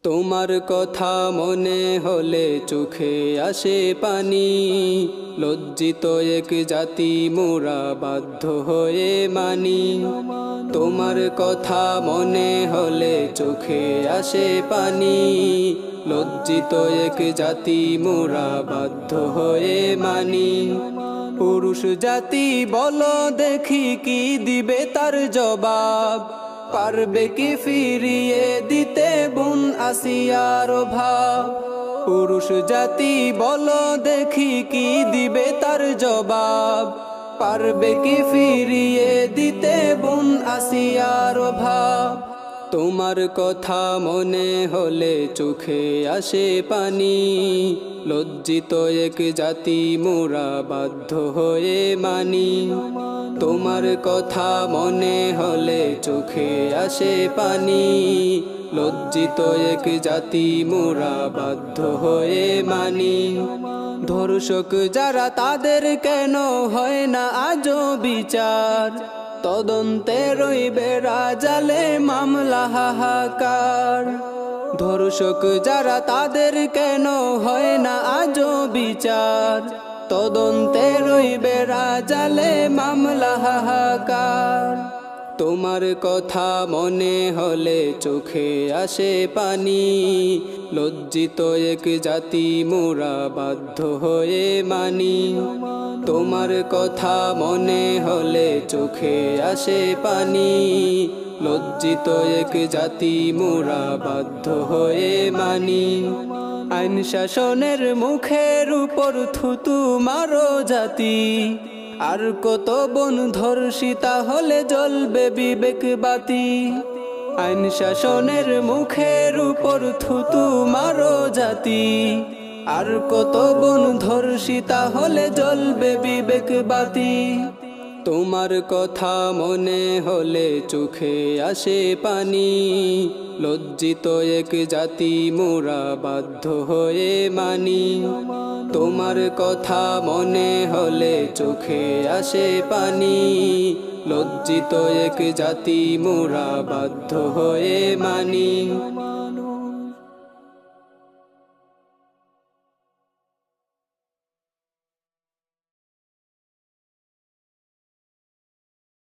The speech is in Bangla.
তোমার কথা মনে হলে চোখে আসে পানি, লজ্জিত এক জাতি মোরা বাধ্য হয়ে মানি। তোমার কথা মনে হলে চোখে আসে পানি, লজ্জিত এক জাতি মোরা বাধ্য হয়ে মানি। পুরুষ জাতি বলো দেখি কি দিবে তার জবাব, পারবে কি ফিরিয়ে দিতে বোন আসিয়ার ভাব। পুরুষ জাতি বলো দেখি কি দিবে তার জবাব, পারবে কি ফিরিয়ে দিতে বোন আসিয়ার ভাব। তোমার কথা মনে হলে চোখে আসে পানি, লজ্জিত এক জাতি মোরা বাধ্য হয়ে মানি। তোমার কথা মনে হলে চোখে আসে পানি, লজ্জিত এক জাতি মোরা বাধ্য হয়ে মানি। ধর্ষক যারা তাদের কেন হয় না আজও বিচার, তদন্তে রইবে রাজালে মামলা হাহাকার। ধর্ষক যারা তাদের কেন হয় না আজও বিচার, তদন্তে রইবে রাজালে মামলা হাহাকার। তোমার কথা মনে হলে চোখে আসে পানি, লজ্জিত এক জাতি মোরা বাধ্য হয়ে মানি। তোমার কথা মনে হলে চোখে আসে পানি, লজ্জিত এক জাতি মোরা বাধ্য হয়ে মানি। আইন শাসনের মুখের উপর থুতু মারো জাতি, আর কত বোন ধর্ষিতা হলে জ্বলবে বিবেক বাতি। আইন শাসনের মুখের উপর থুতু মারো জাতি, আর কত বোন ধর্ষিতা হলে জ্বলবে বিবেক বাতি। তোমার কথা মনে হলে চোখে আসে পানি, লজ্জিত এক জাতি মোরা বাধ্য হয়ে মানি। তোমার কথা মনে হলে চোখে আসে পানি, লজ্জিত এক জাতি মোরা বাধ্য হয়ে মানি।